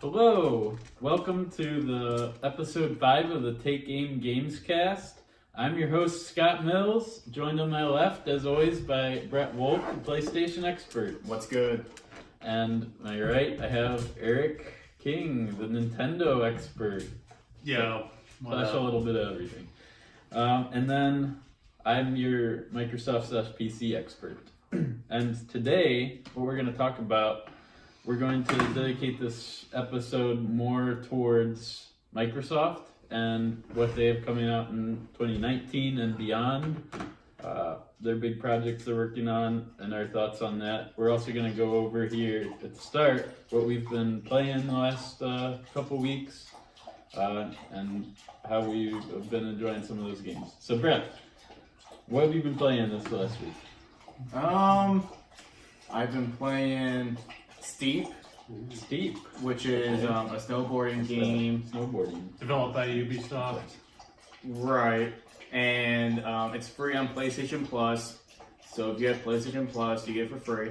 Hello, welcome to the episode 5 of the Take Aim Gamescast. I'm your host Scott Mills, joined on my left as always by Brett Wolf, the PlayStation expert. What's good? And on my right I have Eric King, the Nintendo expert. Yeah, Slash a little bit of everything. And then I'm your Microsoft/PC expert. And today, what we're going to talk about, we're going to dedicate this episode more towards Microsoft and what they have coming out in 2019 and beyond. Their big projects they're working on and our thoughts on that. We're also going to go over here at the start what we've been playing the last couple weeks and how we've been enjoying some of those games. So Brett, what have you been playing this last week? I've been playing Steep, which is a snowboarding game. Snowboarding. developed by Ubisoft. Right. And it's free on PlayStation Plus. So if you have PlayStation Plus, you get it for free.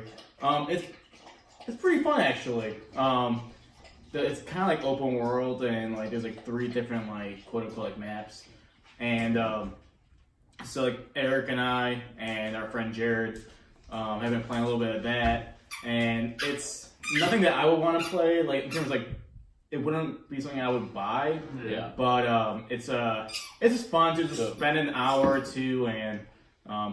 It's pretty fun actually. It's kind of like open world and like there's like 3 different like quote unquote like maps. And so like Eric and I and our friend Jared have been playing a little bit of that, and it's nothing that I would want to play. Like in terms of, like it wouldn't be something I would buy. Yeah. But it's just fun to just spend an hour or two and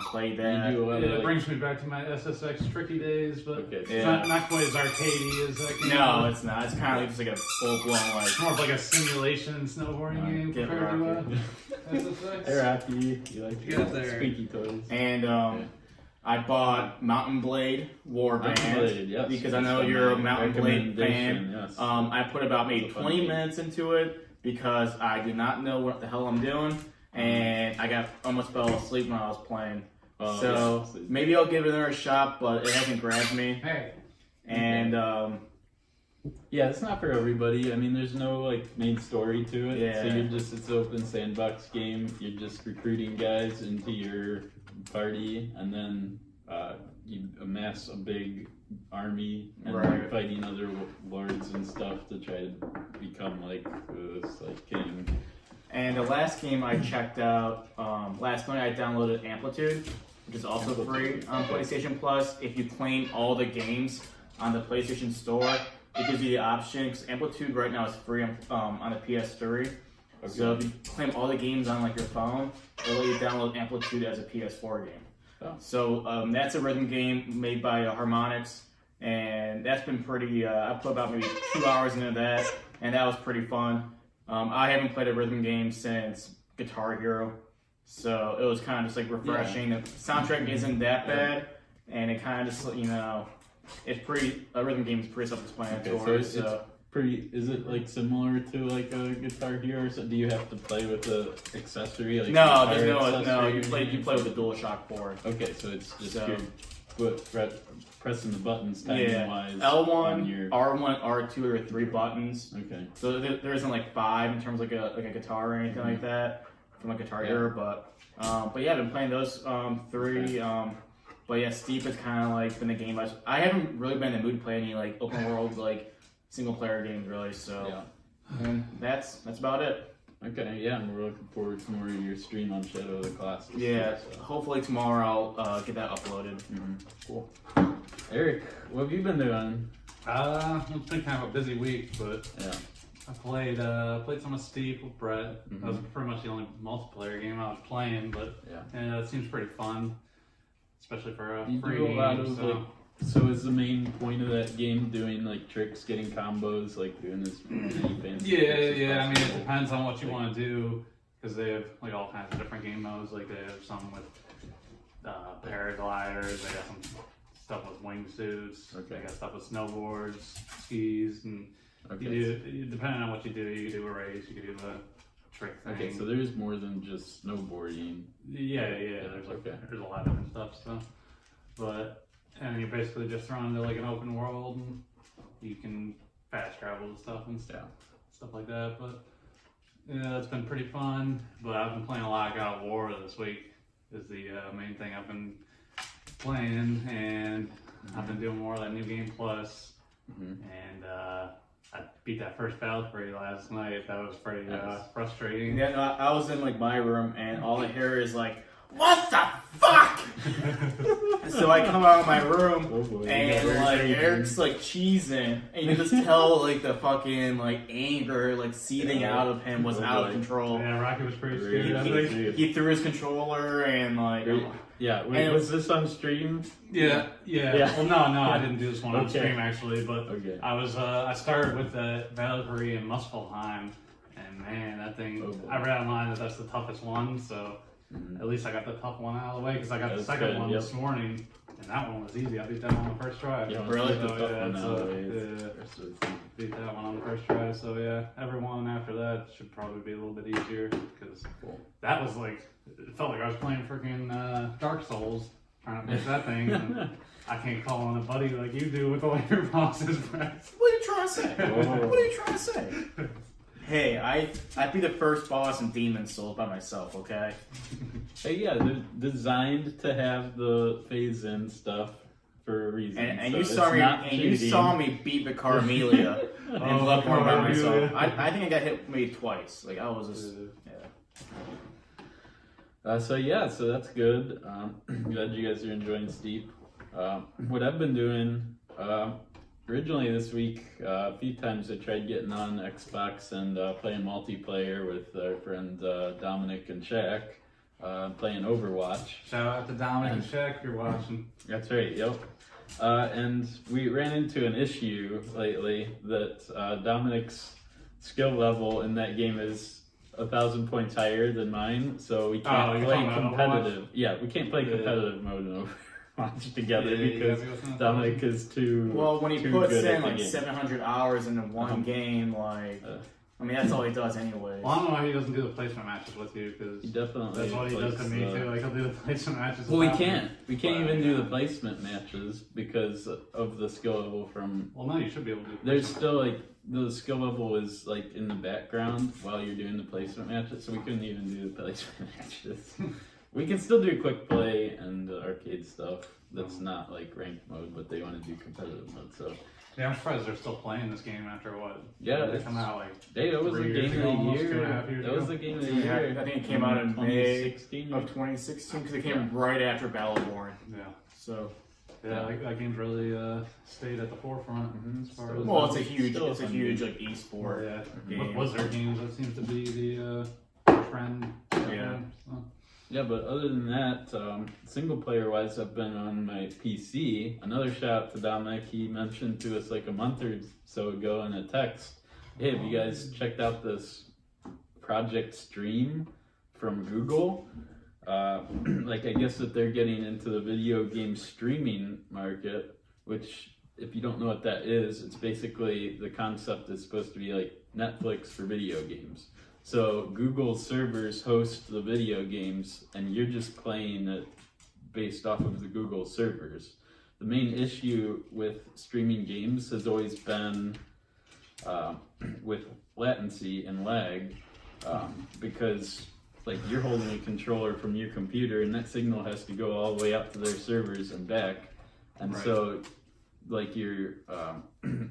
play that. You do a lot of, It brings me back to my SSX tricky days, but Okay. it's Yeah. not quite as arcadey as that game. No, it's not. It's kind of like just like a full blown like. It's more of like a simulation snowboarding game Get compared to rocky. SSX. Hey Rocky, you like to Get there. squeaky toys. And I bought Mountain Blade Warband Mountain Blade, yes. because I know you're a Mountain Blade fan. Yes. I put about maybe It's a fun 20 game. minutes into it because I did not know what the hell I'm doing, and I almost fell asleep when I was playing. So yes. maybe I'll give it another shot, but it hasn't grabbed me. Hey, And Yeah, it's not for everybody. I mean, there's no like main story to it. Yeah. So it's an open sandbox game. You're just recruiting guys into your party, and then you amass a big army, and you're Right. fighting other lords and stuff to try to become like this like king. And the last game I checked out last night, I downloaded Amplitude, which is also free on PlayStation Plus. If you claim all the games on the PlayStation Store, it gives you the option, because Amplitude right now is free on the PS3. Okay. So if you claim all the games on like your phone, it'll let you download Amplitude as a PS4 game. Oh. So that's a rhythm game made by Harmonix, and that's been pretty. I put about maybe 2 hours into that, and that was pretty fun. I haven't played a rhythm game since Guitar Hero, so it was kind of just like refreshing. The soundtrack isn't that bad, and it kind of just it's pretty. A rhythm game is pretty self-explanatory. Okay, so it's pretty. Is it like similar to like a Guitar Hero? So do you have to play with the accessory? Like no, guitar there's no. accessory? You play with the DualShock 4. Okay, so it's just So- pressing the buttons Yeah, timing-wise. L1, on your... R1, R2 are 3 buttons. Okay. So there isn't like 5 in terms of like a guitar or anything like that from like Guitar Hero, but yeah, I've been playing those 3. But yeah, Steep is kind of like been the game I haven't really been in the mood to play any like open world like single player games really. So Yeah. and that's about it. Okay, yeah, and we're looking forward to more of your stream on Shadow of the Colossus. Yeah, So. hopefully tomorrow I'll get that uploaded. Cool. Eric, what have you been doing? it's been kind of a busy week, but Yeah. I played some of Steep with Brett. That was pretty much the only multiplayer game I was playing, but it seems pretty fun, especially for a You free do a lot game. of so is the main point of that game doing like tricks, getting combos, like doing this many fancy tricks as Yeah. I mean, it possible? depends on what you want to do, because they have like all kinds of different game modes. Like they have some with paragliders. They got some stuff with wingsuits. Okay. They got stuff with snowboards, skis, and depending on what you do, you could do a race, you could do a trick thing. Okay, so there's more than just snowboarding. Yeah. There's a lot of different stuff. So, and you're basically just thrown into like an open world, and you can fast travel and stuff stuff like that. But yeah, that's been pretty fun. But I've been playing a lot of God of War this week. Is the main thing I've been playing, and I've been doing more of that New Game Plus, and I beat that first Valkyrie last night. That was pretty frustrating. Yeah, no, I was in like my room and all I hear is like, "What the fuck?" So I come out of my room and like Eric's like cheesing, and you can just tell like the fucking like anger like seething out of him was out of control. Yeah, Rocky was pretty scared. I think. He threw his controller and like. Yeah, wait, was this on stream? Yeah. Well, no, I didn't do this one on stream actually, but I started with the Valkyrie and Muspelheim, and man, that thing, I read online that that's the toughest one, so at least I got the tough one out of the way, because I got the second one this morning, and that one was easy. I beat that one on the first try. Yeah, really? Beat that one on the first try, so yeah, every one after that should probably be a little bit easier, because that was like, it felt like I was playing freaking Dark Souls, trying to fix that thing, and I can't call on a buddy like you do with the way your bosses press. What are you trying to say? What are you trying to say? Hey, I beat the first boss in Demon's Souls by myself, okay? Hey, yeah, they're designed to have the phase-in stuff for a reason. And so you saw me beat the Carmelia in Bloodborne by myself. I think I got hit maybe twice. Like I was just So that's good. Glad you guys are enjoying Steep. What I've been doing, originally this week, a few times I tried getting on Xbox and playing multiplayer with our friend Dominic and Shaq, playing Overwatch. Shout out to Dominic and Shaq if you're watching. That's right, yep. And we ran into an issue lately that Dominic's skill level in that game is 1,000 points higher than mine, so we can't play competitive. Yeah, we can't play competitive mode in Overwatch together because Dominic is too. Well, when he puts in like 700 hours into one game, like I mean that's all he does anyway. Well, I don't know why he doesn't do the placement matches with you, because that's what he does to me too. Like he'll do the placement matches. Well, we can't even do the placement matches because of the skill level from. Well, no, you should be able to. There's still like. The skill level is like in the background while you're doing the placement matches, so we couldn't even do the placement matches. We can still do quick play and arcade stuff that's not like ranked mode, but they want to do competitive mode. So yeah, I'm surprised they're still playing this game after what? Yeah, they come out like. Hey, that was the game of the year. That was the game of the year. I think it came out in May 2016 of 2016 because it came right after Battleborn. Yeah. So. Yeah, that game's really stayed at the forefront as far as. Well, it's a huge like esport game. With Blizzard games, that seems to be the trend. Yeah. Yeah, but other than that, single player wise, I've been on my PC. Another shout out to Dominic. He mentioned to us like a month or so ago in a text, "Hey, have you guys checked out this Project Stream from Google?" Like I guess that they're getting into the video game streaming market, which if you don't know what that is, it's basically the concept is supposed to be like Netflix for video games. So Google servers host the video games and you're just playing it based off of the Google servers. The main issue with streaming games has always been with latency and lag, because like you're holding a controller from your computer and that signal has to go all the way up to their servers and back. And so like your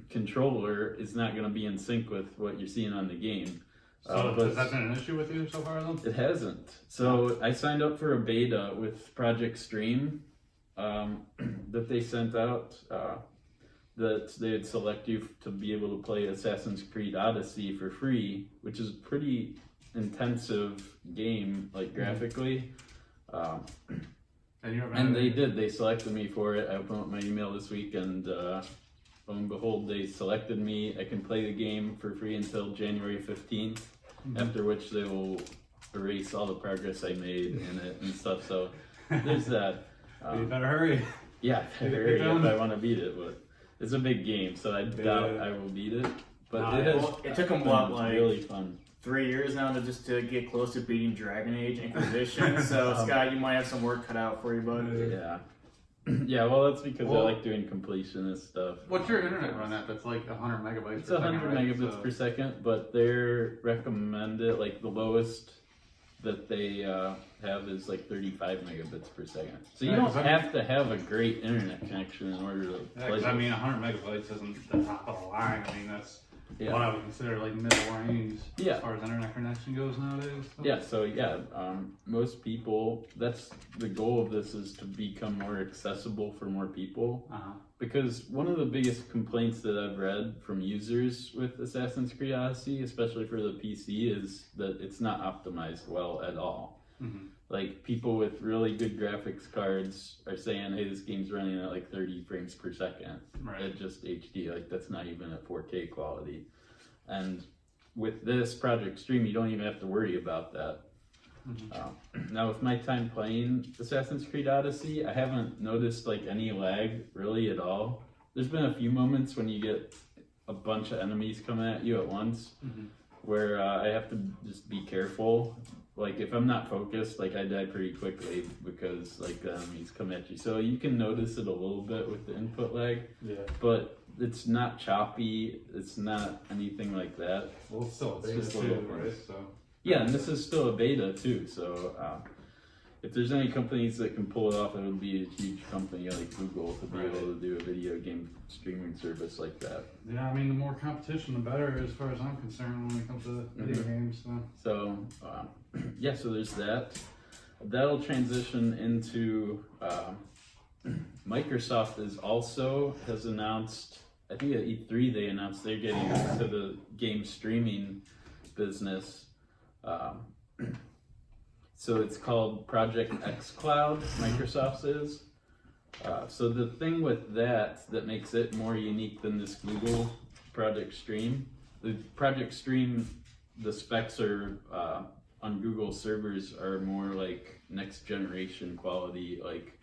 controller is not going to be in sync with what you're seeing on the game. So has that been an issue with you so far though? It hasn't. So I signed up for a beta with Project Stream that they sent out, that they'd select you to be able to play Assassin's Creed Odyssey for free, which is pretty intensive game, like graphically, and they selected me for it. I opened up my email this week and lo and behold, they selected me. I can play the game for free until January 15th, after which they will erase all the progress I made in it and stuff, so there's that. You better hurry. Yeah, hurry if I want to beat it, but it's a big game, so I doubt I will beat it. But it took them what, like really fun. 3 years now to get close to beating Dragon Age Inquisition. So Scott, you might have some work cut out for you, bud. Yeah. Yeah, well that's because I like doing completionist stuff. What's your internet run at? That's like 100 megabytes it's per second. It's 100 megabits per second, but they're recommended, like the lowest that they have is like 35 megabits per second. So you don't have to have a great internet connection in order to play. I mean, 100 megabytes isn't the top of the line. I mean, that's Yeah. what I would consider like middle range Yeah. as far as internet connection goes nowadays. So. Yeah, so yeah, most people, that's the goal of this, is to become more accessible for more people. Uh-huh. Because one of the biggest complaints that I've read from users with Assassin's Creed Odyssey, especially for the PC, is that it's not optimized well at all. Mm-hmm. Like, people with really good graphics cards are saying, hey, this game's running at like 30 frames per second Right. at just HD. Like, that's not even at 4K quality. And with this Project Stream, you don't even have to worry about that. Mm-hmm. Now, with my time playing Assassin's Creed Odyssey, I haven't noticed like any lag really at all. There's been a few moments when you get a bunch of enemies coming at you at once, Mm-hmm. where I have to just be careful. Like, if I'm not focused, like, I die pretty quickly because like the enemies come at you. So you can notice it a little bit with the input lag, Yeah. but it's not choppy. It's not anything like that. Well, it's still a It's beta just a little too, right? So. Yeah, and this is still a beta too, so if there's any companies that can pull it off, it would be a huge company like Google to be able to do a video game streaming service like that. Yeah, I mean, the more competition, the better, as far as I'm concerned, when it comes to video games. So. So, yeah, so there's that. That'll transition into Microsoft has announced, I think at E3 they announced they're getting into the game streaming business. So it's called Project xCloud, Microsoft's is. So the thing with that makes it more unique than this Google Project Stream, the Project Stream, the specs are on Google servers are more like next generation quality, like,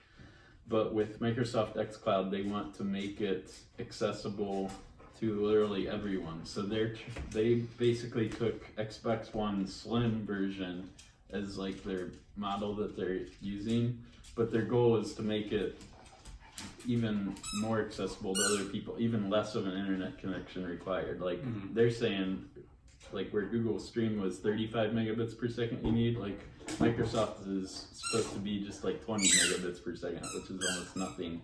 but with Microsoft xCloud, they want to make it accessible to literally everyone. So they basically took Xbox One Slim version as like their model that they're using, but their goal is to make it even more accessible to other people, even less of an internet connection required. Like they're saying, like where Google Stream was 35 megabits per second you need, like Microsoft is supposed to be just like 20 megabits per second, which is almost nothing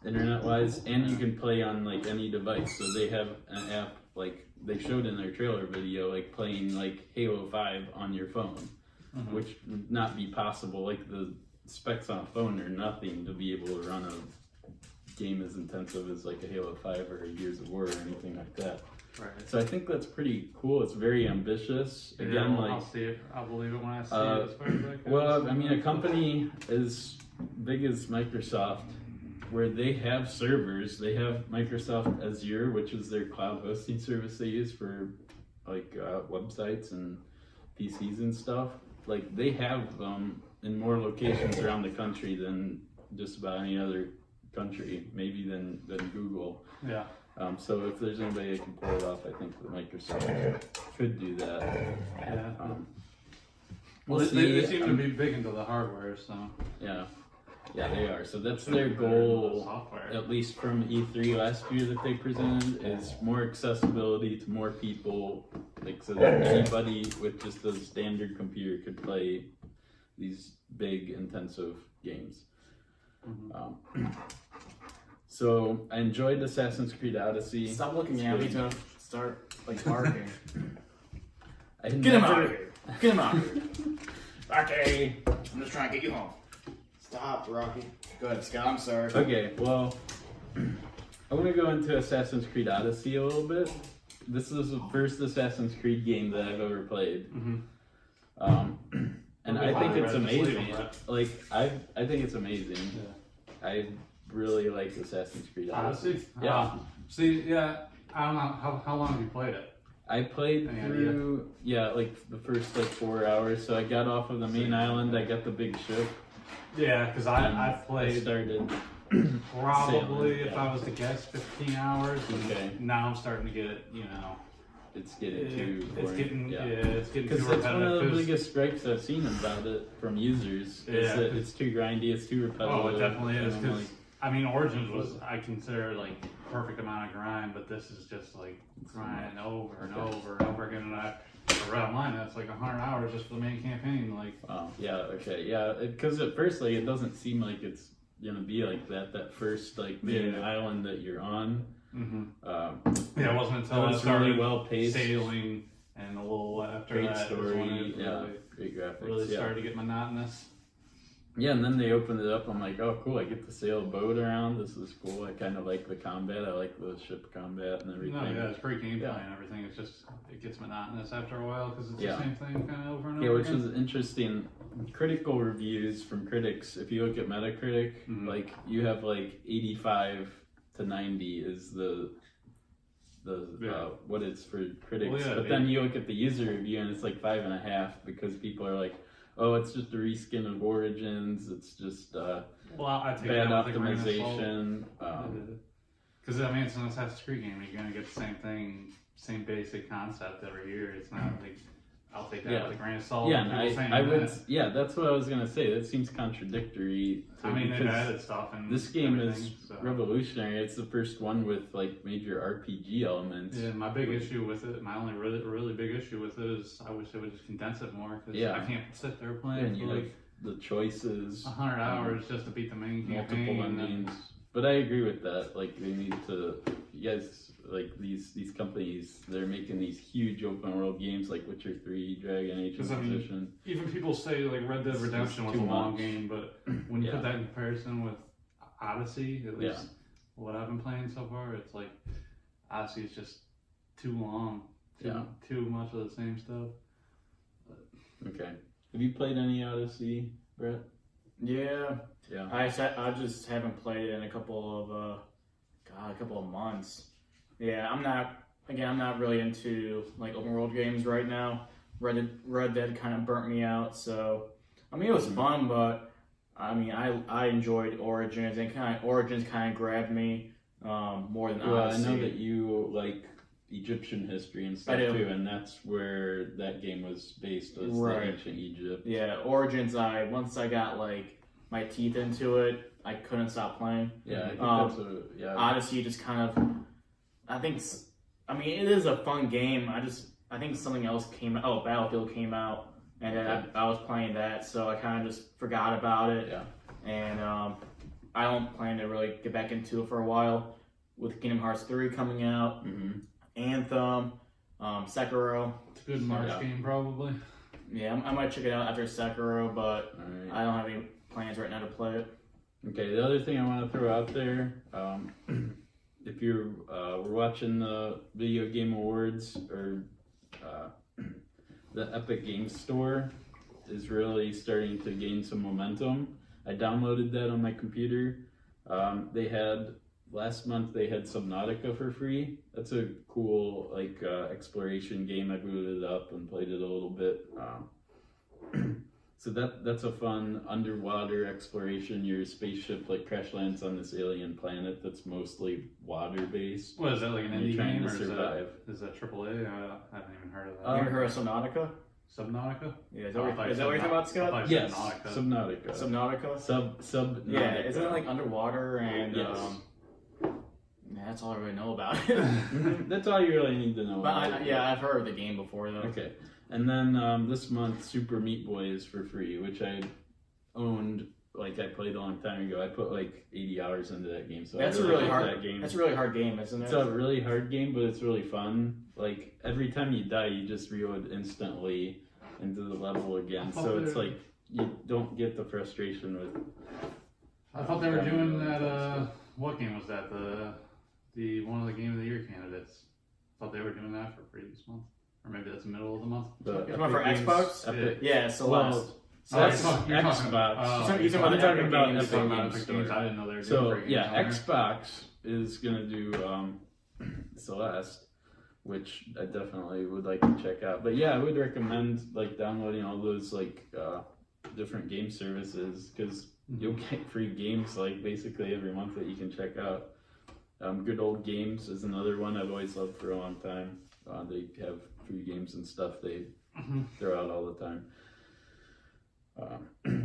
internet wise, and you can play on like any device. So they have an app, like they showed in their trailer video, like playing like Halo 5 on your phone, which would not be possible. Like the specs on a phone are nothing to be able to run a game as intensive as like a Halo 5 or a Gears of War or anything like that. Right. So I think that's pretty cool. It's very ambitious. Again, well, like I'll see it. I'll believe it when I see it. As far as that goes. well, I mean, a company as big as Microsoft, where they have servers, they have Microsoft Azure, which is their cloud hosting service they use for like websites and PCs and stuff. Like they have them in more locations around the country than just about any other country, maybe than Google. Yeah. So if there's anybody that can pull it off, I think that Microsoft could do that. Yeah. We'll They see. seem to be big into the hardware, so. Yeah, they are. So that's their goal, Software. at least from E3 last year that they presented, is more accessibility to more people, like so that anybody with just a standard computer could play these big, intensive games. So I enjoyed Assassin's Creed Odyssey. Stop looking at me. He's gonna start like barking. Get him out of here! Get him out of here! Rocky! I'm just trying to get you home. Stop, Rocky. Go ahead, Scott. I'm sorry. Okay, well, I want to go into Assassin's Creed Odyssey a little bit. This is the first Assassin's Creed game that I've ever played. And I think it's amazing. Like, I think it's amazing. Yeah. I really like Assassin's Creed Odyssey. Odyssey? Yeah. See, yeah, I don't know, how long have you played it? I played Any through, like the first like 4 hours. So I got off of the main island. I got the big ship. Yeah, because I've I played started probably, sailing, if I was to guess, 15 hours. And Okay. now I'm starting to get, It's getting too it's boring. getting, it's getting too Because that's one of the repetitive. biggest gripes I've seen about it from users, is Yeah, that it's too grindy, it's too repetitive. Oh, it definitely is. and I'm Because Origins was, I consider, like perfect amount of grind, but this is just like grinding over and over and over again. And I read online that's like 100 hours just for the main campaign. Like, wow, yeah, okay, yeah. Because at first, like, it doesn't seem like it's gonna be like that. That first like main island that you're on, Yeah, it wasn't until It I was started really well paced. sailing and a little after Great that story, is when it yeah, great graphics. really yeah. started to get monotonous. Yeah, and then they opened it up. I'm like, oh, cool! I get to sail a boat around. This is cool. I kind of like the combat. I like the ship combat and everything. No, yeah, it's great gameplay Yeah. and everything. It's just it gets monotonous after a while because it's Yeah. the same thing kind of over and Yeah, over which again. is interesting. Critical reviews from critics. If you look at Metacritic, like you have like 85 to 90 is the what it's for critics. Well, yeah, but then you look at the user review and it's like 5.5 because people are like, oh, it's just a reskin of Origins. It's just Well, I take bad that with a grain of salt. optimization. Because I mean, it's an Assassin's Creed game. You're gonna get the same thing, same basic concept every year. It's not like I'll take that with a grain of salt. Yeah, People and saying I would. that. Yeah, that's what I was gonna say. That seems contradictory. I mean, they've because added stuff and this game is everything, so. revolutionary. It's the first one with like major RPG elements. Yeah, my big issue with it, my only really big issue with it is I wish they would just condense it more because Yeah. I can't sit there Yeah, playing and you for have like the choices, 100 hours just to beat the main multiple campaign. And endings. But I agree with that. Like they need to. You guys, like these companies, they're making these huge open world games like Witcher 3, Dragon Age 'Cause, I mean, Inquisition. even people say like Red Dead It's Redemption was too a long much. game, but when you Yeah. put that in comparison with Odyssey, at least Yeah. what I've been playing so far, it's like Odyssey is just too long. Yeah. Too much of the same stuff. Okay. Have you played any Odyssey, Brett? Yeah, Yeah. I just haven't played it in a couple of months. Yeah, I'm not really into like open world games right now. Red Dead kind of burnt me out. So, I mean, it was fun, but I mean, I enjoyed Origins, and Origins kind of grabbed me more than Well, Odyssey. I know that you like Egyptian history and stuff I do. too, and that's where that game was based, was Right. the ancient Egypt. Yeah, Origins. Once I got like my teeth into it, I couldn't stop playing. Yeah, I think that's a Odyssey just kind of, I mean, it is a fun game. I think something else came out. Oh, Battlefield came out, and then I was playing that, so I kind of just forgot about it. Yeah. And I don't plan to really get back into it for a while. With Kingdom Hearts 3 coming out, Anthem, Sekiro. It's a good March game, probably. Yeah, I might check it out after Sekiro, but Alright. I don't have any plans right now to play it. Okay, the other thing I want to throw out there, if you're we're watching the Video Game Awards, or the Epic Games Store is really starting to gain some momentum. I downloaded that on my computer. Last month they had Subnautica for free. That's a cool exploration game. I booted it up and played it a little bit. So that's a fun underwater exploration. Your spaceship crash lands on this alien planet that's mostly water based. What is that, like an You're indie trying game, to or survive. is that AAA? I haven't even heard of that. You ever heard of Subnautica? Subnautica? Yeah, is that what you're talking about, Scott? Yes, Subnautica. Subnautica. Subnautica? Subnautica. Yeah, isn't it like underwater and Yes. yeah, that's all I really know about it. That's all you really need to know. But I've heard of the game before though. Okay. And then this month, Super Meat Boy is for free, which I owned. I played a long time ago. I put 80 hours into that game. So That's I a really like hard. that game. That's a really hard game, isn't it? It's a really hard game, but it's really fun. Every time you die, you just reload instantly into the level again. So it's you don't get the frustration with. I thought they were doing that. What game was that? The one of the Game of the Year candidates. I thought they were doing that for free this month, or maybe that's the middle of the month. The It's one for Xbox? Epic. Yeah, Celeste. Well, So that's you're talking- Xbox. You're talking about I'm the talking Epic about games, Epic talking about Games Epic Store. games. I didn't know they were doing So free games yeah, on there. Xbox is gonna do Celeste, which I definitely would like to check out. But yeah, I would recommend downloading all those different game services, because you'll get free games basically every month that you can check out. Good Old Games is another one I've always loved for a long time. They have free games and stuff they throw out all the time.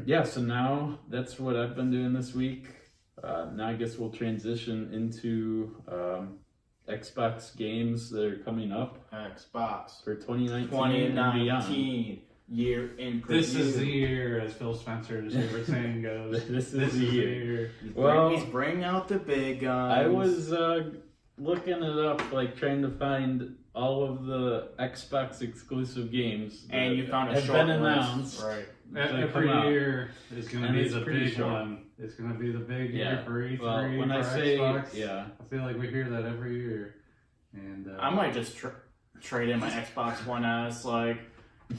Yeah, so now that's what I've been doing this week. Now I guess we'll transition into Xbox games that are coming up Xbox. for 2019 and beyond. 2019 year in preview. This is the year, as Phil Spencer's favorite saying goes. This is the year. He's Well, bringing out the big guns. I was looking it up, like trying to find all of the Xbox exclusive games, And you found a have short been list. announced. Right. Every year is going to And be it's the pretty big short. one. It's going to be the big Yeah. year for E3 Well, when for I say Xbox. yeah, I feel like we hear that every year. And I might just trade in my Xbox One S, like,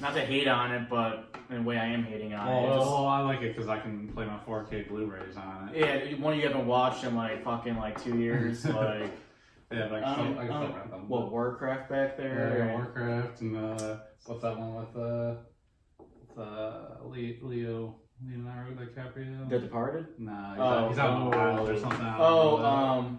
not to hate on it, but in a way I am hating on it. It's just- well, I like it because I can play my 4K Blu-rays on it. yeah, one you haven't watched in like fucking like 2 years, like Yeah, but I can still rent them. what Warcraft back there. Yeah, Warcraft and what's that one with Leonardo DiCaprio? The Departed. Nah, he's out in the wild or something.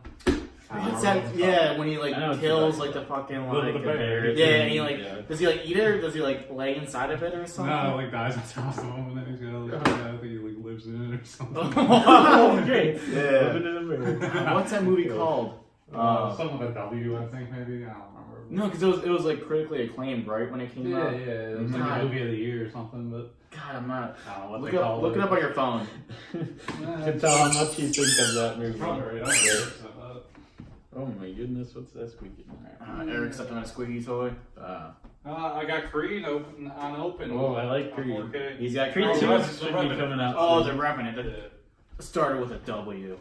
It's that, yeah, when he like I know what kills you're like the fucking The like bear. yeah, and he like Yeah. does he like eat it or does he like lay inside of it or something? No, like dies on top of him and then he's got I think he like lives in it or something. Oh, great. Living Yeah. in America. What's that movie called? Something with a W, I think maybe. I don't remember. No, because it was like critically acclaimed, right, when it came Yeah, out. yeah. It was like God. a movie of the year or something, but God, I'm not. I don't know what Look they call it up on your phone. You can tell how much you think of that movie. Probably right. Oh my goodness, what's that squeaking? Eric's up on a squeaky toy. I got Creed unopened. Oh, I like Creed. 4K. He's got Creed Oh, 2 that's should be Revenant. coming out. Oh, soon. the Revenant. That started with a W.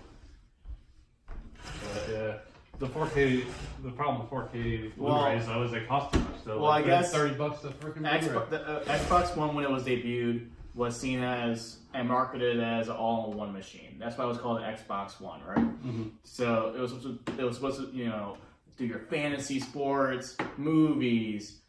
But, yeah. The 4K, the problem with 4K Well- Blu-rays though is they cost too much though. Well, I guess $30 a freaking Blu-ray. Xbox One, when it was debuted, was seen as and marketed as an all-in-one machine. That's why it was called an Xbox One, right? Mhm. So it was supposed to do your fantasy sports, movies,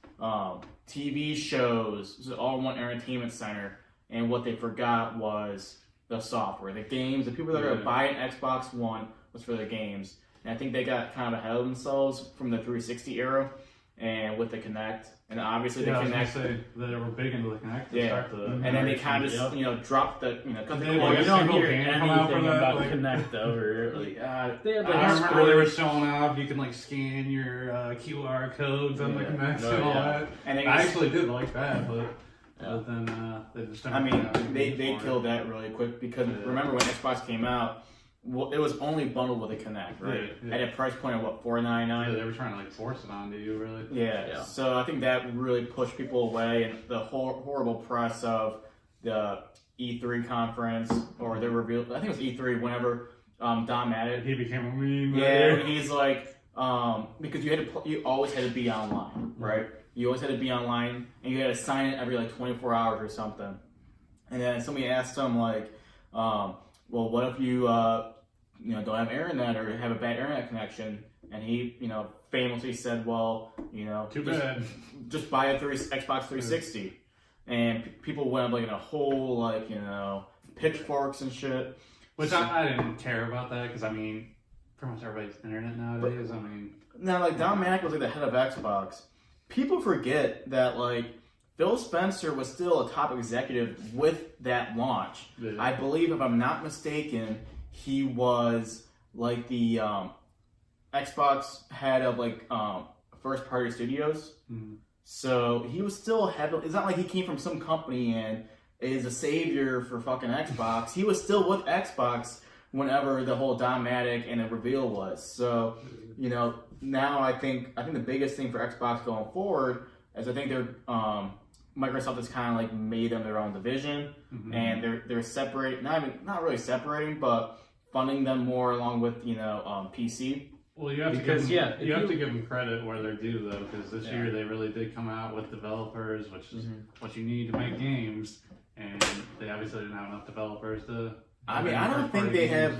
TV shows. It was all in one entertainment center. And what they forgot was the software, the games. The people that are going to buy an Xbox One was for the games. And I think they got kind of ahead of themselves from the 360 era and with the Kinect. And obviously the I was gonna Kinect. say that they were big into the Kinect to Yeah. start the. And then they kind of just, Yep. dropped the, because Did they Well, like you a don't single hear game come out for anything that? about Like- Connect over. Like, they had like I a remember they were sports- showing off. You can like scan your QR codes on the Yeah. Kinect Oh, and all yeah. that. and they I just, actually did like that, but Yeah. then they just. I mean, never they for it. killed that really quick because Yeah. remember when Xbox came out, well, it was only bundled with a Kinect, right? Yeah, yeah. At a price point of what, Yeah, $4.99? they were trying to like force it onto you, really. Yeah. So I think that really pushed people away, and the horrible press of the E3 conference or the reveal. I think it was E3 whenever Don Madden. He became a meme. Yeah, and he's like, because you always had to be online, right? You always had to be online, and you had to sign it every like 24 hours or something. And then somebody asked him like, well, what if you don't have internet or have a bad internet connection? And he famously said, well, Too bad. just buy a Xbox 360. And people went up like in a whole like pitchforks and shit. Which I didn't care about that because I mean, pretty much everybody's internet nowadays. I mean, Now, like, Don Mack was like the head of Xbox. People forget that, like, Phil Spencer was still a top executive with that launch. Yeah. I believe, if I'm not mistaken, he was, like, the Xbox head of, like, first-party studios. Mhm. So he was still heavily... It's not like he came from some company and is a savior for fucking Xbox. He was still with Xbox whenever the whole Dynamatic and the reveal was. So, now I think the biggest thing for Xbox going forward is I think they're Microsoft has kind of like made them their own division, and they're separating, not really separating, but funding them more along with PC. Well, you have to Because, give them, yeah, you have to give them credit where they're due, though, because this Yeah. year they really did come out with developers, which is what you need to make games, and they obviously didn't have enough developers to. I mean, I don't think they have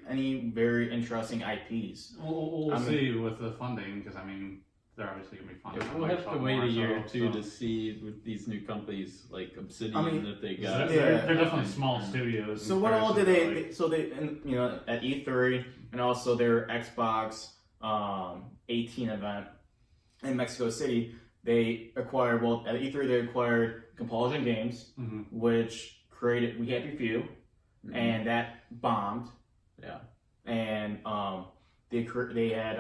any very interesting IPs. We'll see with the funding, because I mean, they're obviously going to be funded. We'll have to wait a year or two to So. see with these new companies like Obsidian I mean, that they So got. they're definitely small studios. So in what all did comparison they? to, So they, at E3 and also their Xbox 18 event in Mexico City, they acquired. Well, at E3 they acquired Compulsion Games, Mhm. which created We Happy Few, and that bombed. Yeah. And they had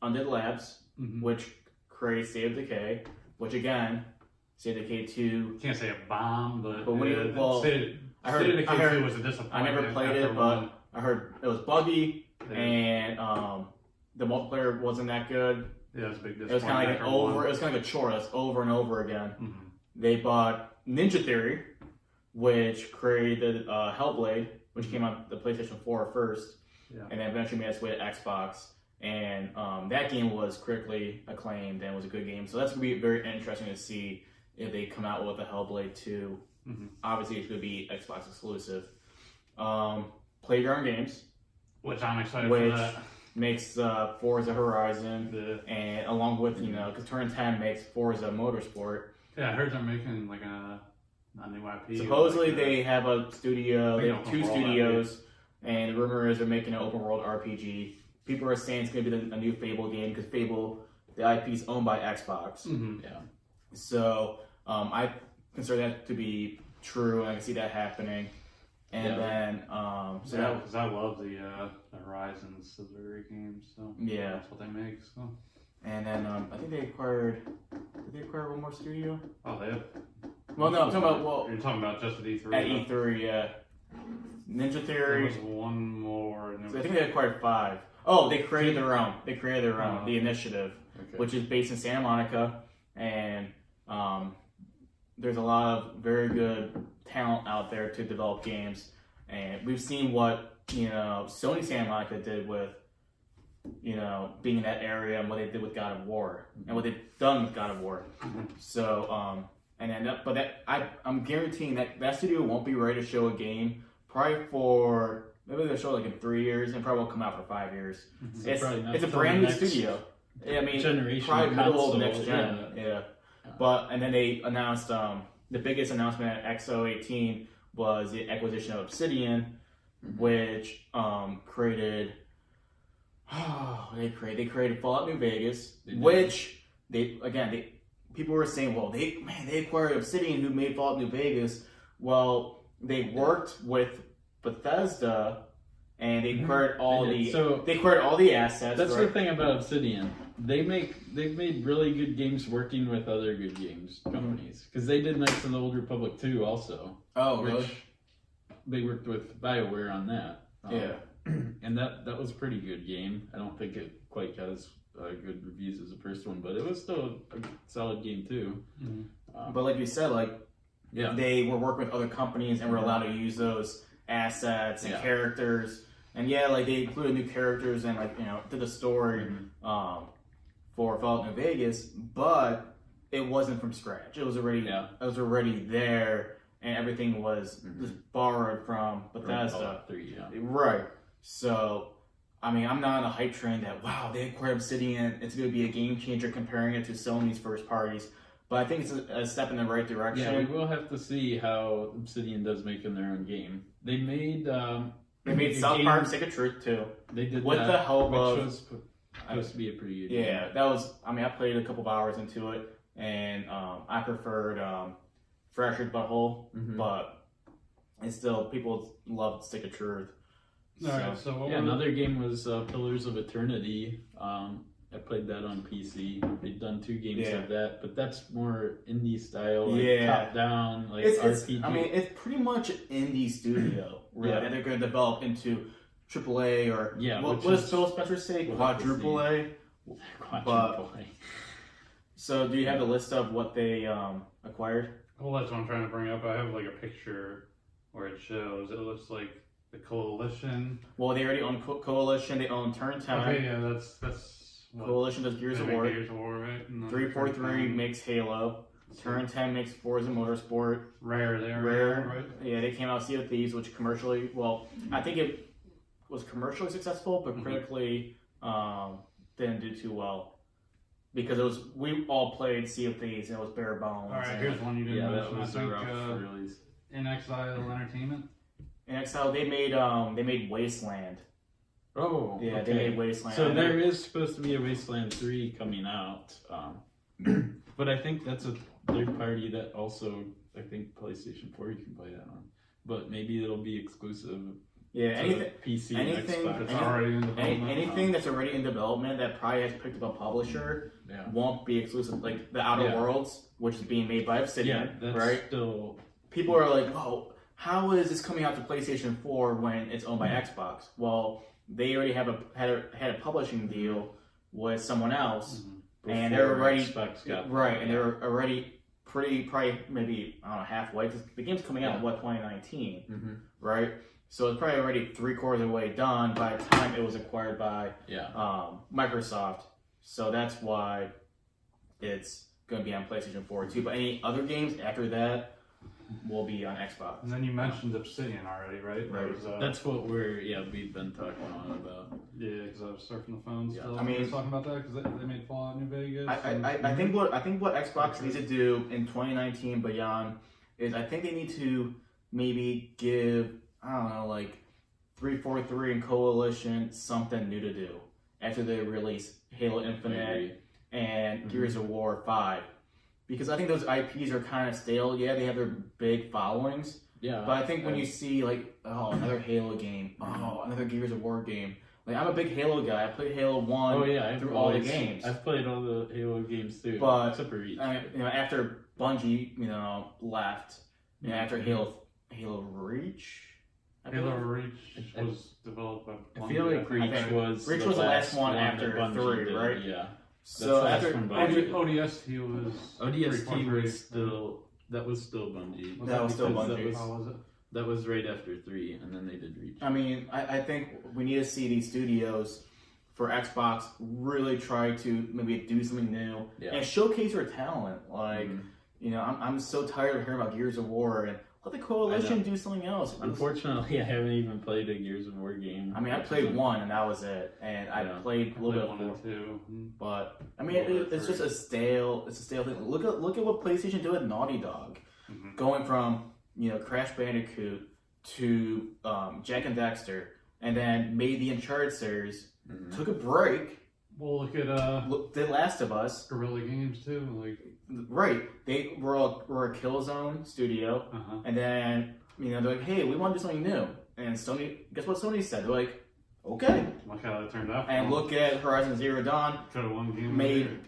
Undead Labs, Mhm. which created State of Decay, which again, State of Decay 2. Can't say a bomb, but But when you- well, State I heard- of Decay I heard- 2 was a disappointment. I never played after it, but one. I heard it was buggy, Yeah. and the multiplayer wasn't that good. Yeah, it was a big It was kind of like it was kind of a chore. That's over and over again. Mm-hmm. They bought Ninja Theory, which created Hellblade, which came out the PlayStation 4 first, and then eventually made its way to Xbox. And that game was critically acclaimed and was a good game. So that's going to be very interesting to see if they come out with a Hellblade 2. Mm-hmm. Obviously, it's going to be Xbox exclusive. Playground Games, which I'm excited for that. Makes Forza Horizon, and along with, because Turn 10 makes Forza Motorsport. Yeah, I heard they're making like a new IP. Supposedly they have a studio, they have 2 studios, IP. and the rumor is they're making an open world RPG. People are saying it's going to be a new Fable game, because Fable, the IP is owned by Xbox. Mm-hmm. Yeah. So I consider that to be true, and I can see that happening. And then, because I love the Horizons Silvery games, so that's what they make. So, and then I think they acquired. Did they acquire one more studio? Oh, they have. Well, no, I'm talking about You're talking about just at E3. At E3, yeah. Ninja Theory. There was one more. So I think they acquired 5. Oh, they created their own. The Initiative, which is based in Santa Monica, and there's a lot of very good talent out there to develop games, and we've seen what Sony Santa Monica did with being in that area, and what they did with God of War, and what they've done with God of War. So and then I'm guaranteeing that studio won't be ready to show a game probably for maybe they'll show like in 3 years, and probably won't come out for 5 years. Mm-hmm. It's a brand new studio. I mean, generation probably middle of next console, gen. Yeah. But and then they announced the biggest announcement at XO18 was the acquisition of Obsidian, which created they created Fallout New Vegas, which people were saying, well, they acquired Obsidian, who made Fallout New Vegas. Well, they worked with Bethesda, and they acquired all the assets. That's the thing about Obsidian. They've made really good games working with other good games companies, because they did Knights of the Old Republic 2 also. Oh, really? They worked with BioWare on that. Yeah. And that was a pretty good game. I don't think it quite got as good reviews as the first one, but it was still a solid game too. Mm-hmm. But like you said, they were working with other companies and were allowed to use those assets and characters. And they included new characters and did the story for Fallout New Vegas, but it wasn't from scratch. It was already there, and everything was just borrowed from Bethesda. Right. So, I mean, I'm not on a hype train that, wow, they acquired Obsidian, it's going to be a game changer comparing it to Sony's first parties. But I think it's a step in the right direction. Yeah, we will have to see how Obsidian does making their own game. They made South Park Stick of Truth too. They did with that, the help which of was supposed to be a pretty good game. Yeah, that was. I mean, I played a couple of hours into it, and I preferred Fractured Butthole, but it's still people loved Stick of Truth. Alright, so another game was Pillars of Eternity. I played that on PC. They've done 2 games of that, but that's more indie style, top down, RPG. I mean, it's pretty much an indie studio, really, that they're going to develop into AAA or what does Phil Spencer say? Quadruple A. Quadruple A. So, do you have the list of what they acquired? Well, that's what I'm trying to bring up. I have a picture where it shows. It looks like the Coalition. Well, they already own Coalition. They own Turn 10. Okay, yeah, that's. Coalition does Gears of War. Gears of War, right? 343 makes Halo. Turn 10 makes Forza Motorsport. Rare, right? Yeah, they came out Sea of Thieves, which commercially, I think it was commercially successful, but critically didn't do too well. Because we all played Sea of Thieves and it was bare bones. Alright, here's one you didn't mention. That was a rough release. In Exile Entertainment. In Exile, they made Wasteland. Oh, yeah, okay. They made Wasteland. So there is supposed to be a Wasteland 3 coming out, but I think that's a third party that also, I think PlayStation 4 you can play that on, but maybe it'll be exclusive. Yeah, anything, PC, anything that's already in development. Anything that's already in development that probably has picked up a publisher won't be exclusive. Like the Outer Worlds, which is being made by Obsidian, right? Still, people are like, "Oh, how is this coming out to PlayStation 4 when it's owned by Xbox?" Well, they already had a publishing deal with someone else, and Before they're already Xbox got and they're already probably maybe I don't know halfway. 'Cause the game's coming out in 2019, right? So it's probably already 3/4 of the way done by the time it was acquired by Microsoft. So that's why it's going to be on PlayStation 4 too. But any other games after that will be on Xbox. And then you mentioned Obsidian already, right? Right. That was, That's what we've been talking on about. yeah, because I was surfing the phone Yeah. still. I mean- we were talking about that because they made Fallout New Vegas. I think what Xbox needs to do in 2019 beyond is I think they need to maybe give I don't know like 343 and Coalition something new to do after they release Halo Infinite and Gears of War 5, because I think those IPs are kind of stale. Yeah, they have their big followings, Yeah, but I think when you see like another Halo game, another Gears of War game. Like I'm a big Halo guy. I played Halo 1 through all the games. I've played all the Halo games too, But, except for Reach. After Bungie, left, after Halo Reach. Halo Reach was developed by I feel like Reach was the last one after that Bungie 3, did, right? Yeah. So That's after the last one Bungie. ODST was ODST 3.3. was still Bungie. That was still Because Bungie. How was it? That was right after 3, and then they did Reach. I mean, I think we need to see these studios for Xbox really try to maybe do something new and showcase their talent. Like, I'm so tired of hearing about Gears of War and let the Coalition do something else. Unfortunately, I haven't even played a Gears of War game. I mean, I played 1 and that was it, and I played a little bit of 1 and 2. But I mean, it's just a stale thing. Look at what PlayStation did with Naughty Dog, going from Crash Bandicoot to Jack and Dexter, and then made the Uncharted series. Took a break. Well, look at did Last of Us. Guerrilla Games too. Like Right, they were a Killzone studio, and then they're like, hey, we want to do something new. And Sony, guess what Sony said? They're like, okay. Look how that turned out. And look at Horizon Zero Dawn. Could have won game.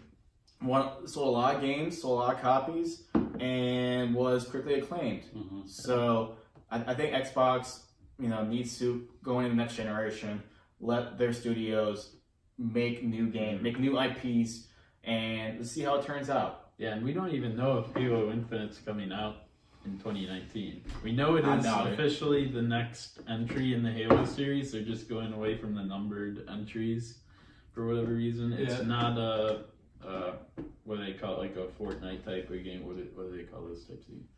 Sold a lot of games, sold a lot of copies, and was critically acclaimed. So I think Xbox, needs to go into the next generation, let their studios make new games, make new IPs, and let's see how it turns out. Yeah, and we don't even know if Halo Infinite's coming out in 2019. We know it is officially the next entry in the Halo series. They're just going away from the numbered entries for whatever reason. It's not a what do they call it, like a Fortnite type of game. What do they call those types of games?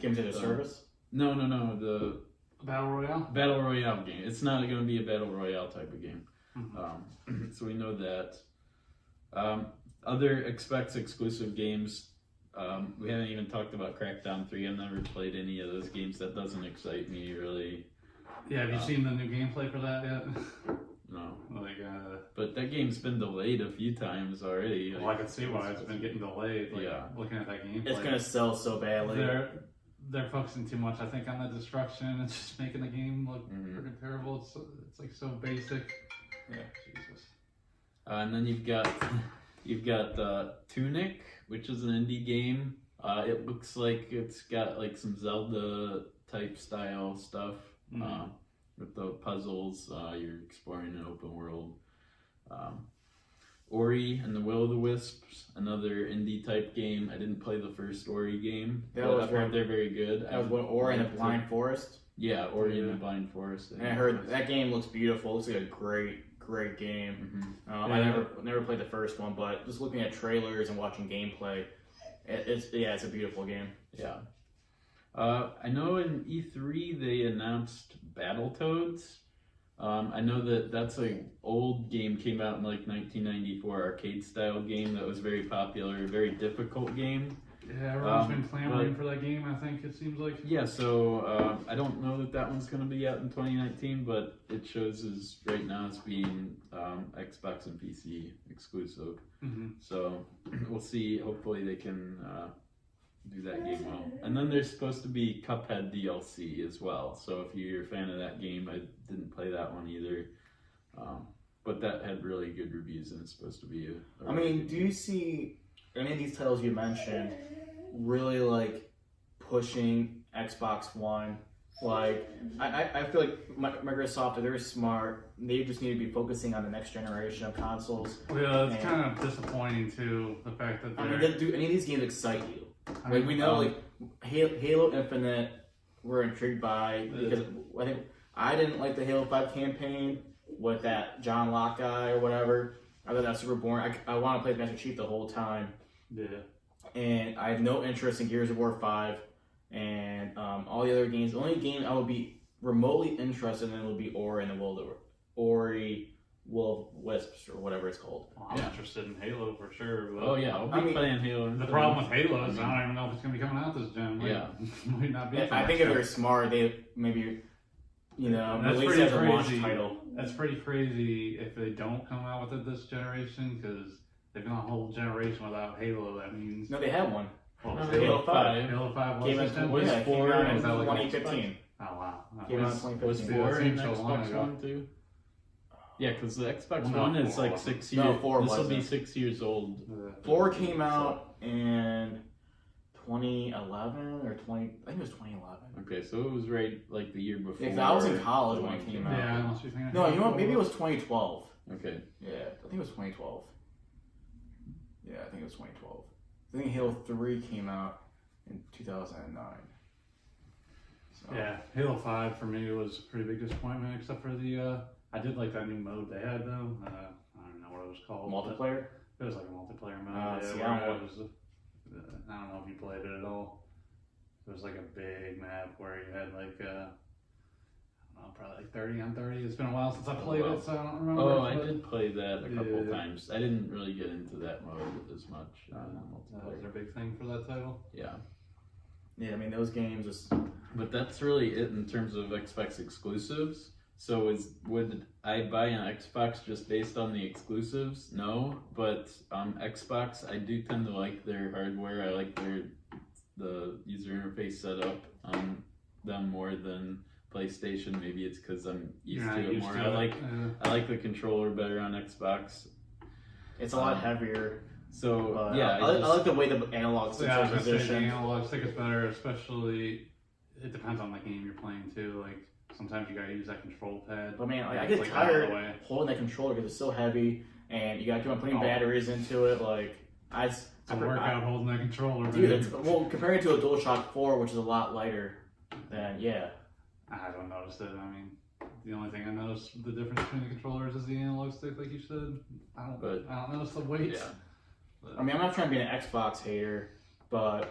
Games as a service? No, the Battle Royale? Battle Royale game. It's not going to be a Battle Royale type of game. So we know that. Other Xbox exclusive games, we haven't even talked about Crackdown 3. I've never played any of those games. That doesn't excite me really. Yeah, have you seen the new gameplay for that yet? No. Like, but that game's been delayed a few times already. Well, I can see why it's been getting delayed. Like, looking at that gameplay. It's gonna sell so badly. They're focusing too much, I think, on the destruction. It's just making the game look freaking terrible. It's like so basic. Yeah. Jesus. And then you've got Tunic, which is an indie game. It looks like it's got like some Zelda type style stuff with the puzzles. You're exploring an open world. Ori and the Will of the Wisps, another indie type game. I didn't play the first Ori game, but I've heard they're very good. That was Ori and the Blind Forest. Yeah, Ori and the Blind Forest. And I heard that game looks beautiful. It looks like a great game. I never played the first one, but just looking at trailers and watching gameplay, it's a beautiful game. Yeah. I know in E3 they announced Battletoads. I know that's an old game, came out in like 1994, arcade style game that was very popular, very difficult game. Yeah, everyone's been clamoring for that game, I think it seems like. Yeah, so I don't know that one's going to be out in 2019, but it shows as right now it's being Xbox and PC exclusive. So we'll see. Hopefully they can do that game well. And then there's supposed to be Cuphead DLC as well. So if you're a fan of that game, I didn't play that one either. But that had really good reviews and it's supposed to be I mean, do you see any of these titles you mentioned really like pushing Xbox One Like, I feel like Microsoft, they're smart. They just need to be focusing on the next generation of consoles. Yeah, it's kind of disappointing too. The fact that I mean, do any of these games excite you? Like, we know, like Halo Infinite, we're intrigued by because I think I didn't like the Halo 5 campaign with that John Locke guy or whatever. I thought that was super boring. I want to play Master Chief the whole time. Yeah. And I have no interest in Gears of War 5 and all the other games. The only game I would be remotely interested in would be Ori and the Ori Will of Wisps or whatever it's called. Well, I'm interested in Halo for sure. But Oh yeah, I'll be playing Halo. The problem with Halo is I don't even know if it's going to be coming out this gen. Might not be. I think if they're smart, they maybe That's release pretty it as a launch crazy. title. That's pretty crazy if they don't come out with it this generation because they've gone a whole generation without Halo. That means No, they have one. what was No, it? Halo 5. Halo 5 was Came this out, gen? was yeah, four came out in was that like 2015. Oh wow. Came out in Was 2015. Yeah, 4 it in seems so long Xbox ago. One too? Yeah, because the Xbox Well, no, One is 4 like wasn't. 6 years. No, 4 This will be wasn't. 6 years old. 4 came out in 2011 or 20. I think it was 2011. Okay, so it was right like the year before. If I was in college when it came out. Yeah, unless you think. No, you know what? Maybe it was 2012. Okay. Yeah, I think it was 2012. Yeah, I think it was 2012. I think Halo 3 came out in 2009. So. Yeah, Halo 5 for me was a pretty big disappointment, except for the. I did like that new mode they had though. I don't know what it was called. Multiplayer? It was like a multiplayer mode. see, where I don't it was, I don't know if you played it at all. It was like a big map where you had like I don't know, probably like 30 on 30. It's been a while since I played it, so I don't remember. Oh, I but did play that a couple Yeah. times. I didn't really get into that mode as much. That was Multiplayer. their big thing for that title. Yeah. Yeah, I mean, those games just. But that's really it in terms of Xbox exclusives. So would I buy an Xbox just based on the exclusives? No, but Xbox, I do tend to like their hardware. I like the user interface setup on them more than PlayStation. Maybe it's because I'm used to it more. I like the controller better on Xbox. It's a lot heavier. So But, yeah, I like the way the analog sticks Yeah, I are was gonna say the positioned. analog stick is better, especially it depends on the game you're playing too. Like sometimes you gotta use that control pad. But man, like, I It's, get like, out of the tired way. holding that controller because it's so heavy, and you gotta keep on putting Oh. batteries into it. Like It's a workout holding that controller. Dude, man. it's, well, comparing it to a DualShock 4, which is a lot lighter, then yeah. I don't notice it. I mean, the only thing I notice the difference between the controllers is the analog stick, like you said. I don't notice the weight. yeah. I mean, I'm not trying to be an Xbox hater, but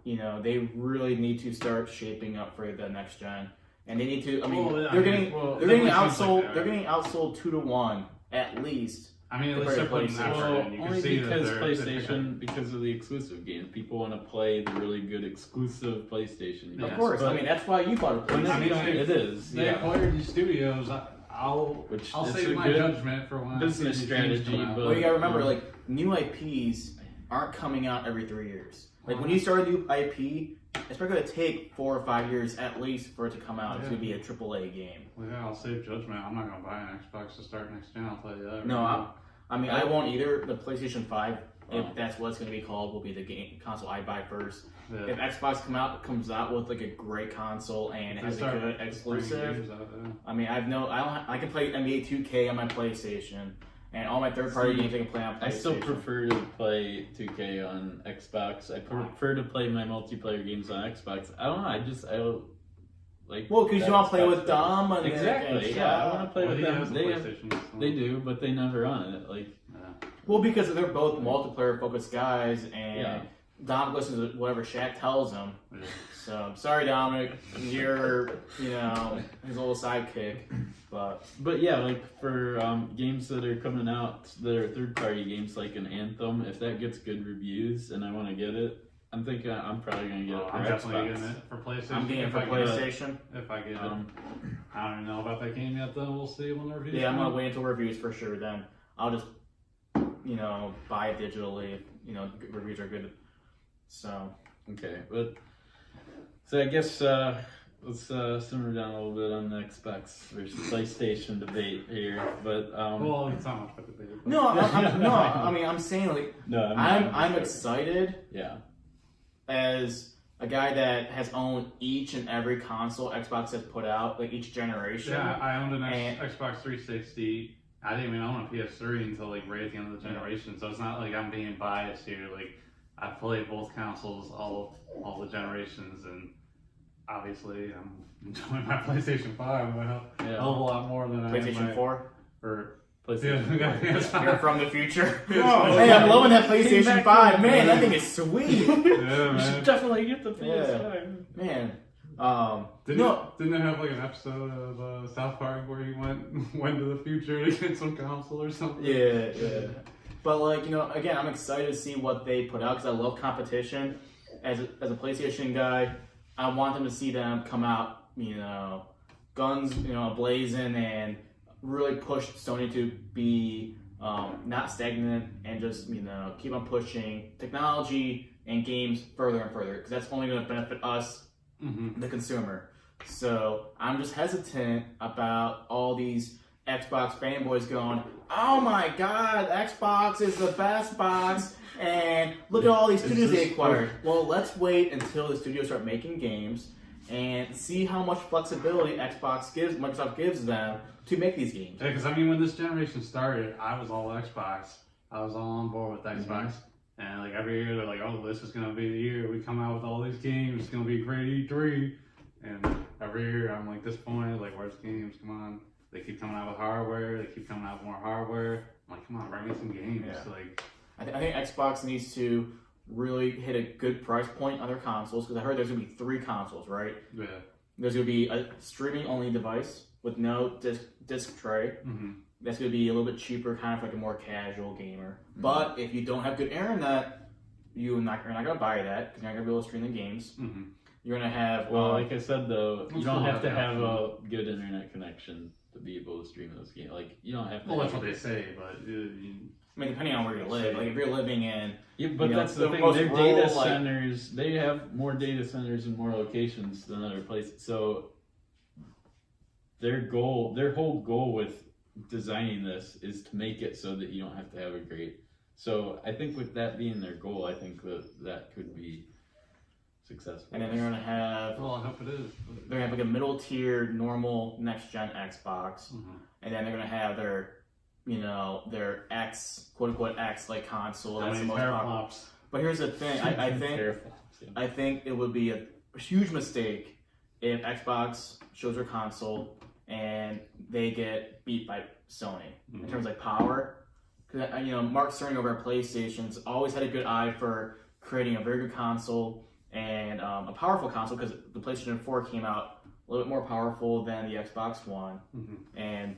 they really need to start shaping up for the next gen, and they need to. I mean, Well, they're I mean, getting well, they're getting definitely seems like outsold. that. They're getting outsold 2-1 at least. I mean, at least they're putting PlayStation. effort Well, in. You can only see because that PlayStation, because of the exclusive games, people want to play the really good exclusive PlayStation games. Of course, but I mean that's why you bought a when I mean, PlayStation. it is, They yeah. acquired these studios. I'll Which I'll is save a my good judgment for when business I see these games strategy, come out. but- Well, you gotta remember, like new IPs aren't coming out every 3 years. Like when you start a new IP, it's probably gonna take 4 or 5 years at least for it to come out. It's gonna be a AAA game. Well, yeah, I'll save judgment. I'm not gonna buy an Xbox to start next gen. I'll tell you that. No, I mean I won't either. The PlayStation 5, if Oh. that's what it's gonna be called, will be the game console I buy first. Yeah. If Xbox comes out with like a great console and If has they a start good bringing exclusive, games out, yeah. I mean I can play NBA 2K on my PlayStation, and all my third-party See, games I can play on PlayStation. I still prefer to play 2K on Xbox. I prefer to play my multiplayer games on Xbox. I don't know. I don't like. Well, because that you want to play Xbox with thing. Dom and Exactly. and Yeah, I Shaw. want to play Well, with he them. has the PlayStation, so- They do, but they never on it. Like, Yeah. Well, because they're both multiplayer-focused guys, and Yeah. Dom listens to whatever Shaq tells him. Yeah. So I'm sorry, Dominic, you're his little sidekick, but but yeah, like for games that are coming out that are third-party games, like an Anthem, if that gets good reviews and I want to get it, I'm thinking I'm probably gonna get it for I'm definitely Xbox. getting it for PlayStation. I'm getting it if for I get it. PlayStation. If I get it. Um, I don't even know about that game yet, though. We'll see when the reviews Yeah, I'm come gonna out. wait until reviews for sure. Then I'll just buy it digitally. If, reviews are good. So Okay, but so I guess let's simmer down a little bit on the Xbox versus PlayStation debate here. But Well, it's not much of a debate. but- no, I mean I'm saying like no, I'm excited yeah, as a guy that has owned each and every console Xbox has put out, like each generation. Yeah, I owned an Xbox 360. I didn't even own a PS3 until like right at the end of the generation. So it's not like I'm being biased here. Like I've played both consoles, all the generations, and obviously I'm enjoying my PlayStation 5 a hell of a lot more than PlayStation 4 or PlayStation. You're from the future. Oh, hey, I'm loving that PlayStation 5. Man, that thing is sweet. Yeah, You man. should definitely get the PS5. Man. Didn't it have like an episode of South Park where he went to the future to get some console or something? Yeah. But like, again, I'm excited to see what they put out because I love competition. As a PlayStation guy, I want them to see them come out, guns, blazing, and really push Sony to be not stagnant and just keep on pushing technology and games further and further because that's only going to benefit us, the consumer. So I'm just hesitant about all these Xbox fanboys going, oh my god, Xbox is the best box, and look at all these studios they acquired. Well, let's wait until the studios start making games and see how much flexibility Microsoft gives them to make these games. Yeah, because when this generation started, I was all Xbox. I was all on board with Xbox. And like every year they're like, oh, this is gonna be the year we come out with all these games. It's gonna be a great E3. And every year I'm like disappointed. Like, where's the games? Come on. They keep coming out with hardware. They keep coming out with more hardware. I'm like, come on, bring me some games. Yeah. Like, I think Xbox needs to really hit a good price point on their consoles because I heard there's gonna be 3 consoles, right? Yeah. There's gonna be a streaming only device with no disc tray. That's gonna be a little bit cheaper, kind of like a more casual gamer. But if you don't have good internet, you're not gonna buy that because you're not gonna be able to stream the games. You're gonna have like I said though, you don't have to have a good internet connection to be able to stream those games. Like you don't have to. Well, that's what they say, but depending on where you live. Like if you're living in, but that's the thing. Their data centers, they have more data centers in more locations than other places. So their whole goal with designing this is to make it so that you don't have to have a great. So I think with that being their goal, I think that could be successful. And then they're gonna have. Well, I hope it is. They're gonna have like a middle tier, normal next gen Xbox, and then they're gonna have their, their X, quote unquote X like console. That's the most popular. But here's the thing, I think it would be a huge mistake if Xbox shows their console and they get beat by Sony in terms of like power. Because Mark Cerny over at PlayStation's always had a good eye for creating a very good console and a powerful console because the PlayStation 4 came out a little bit more powerful than the Xbox One. And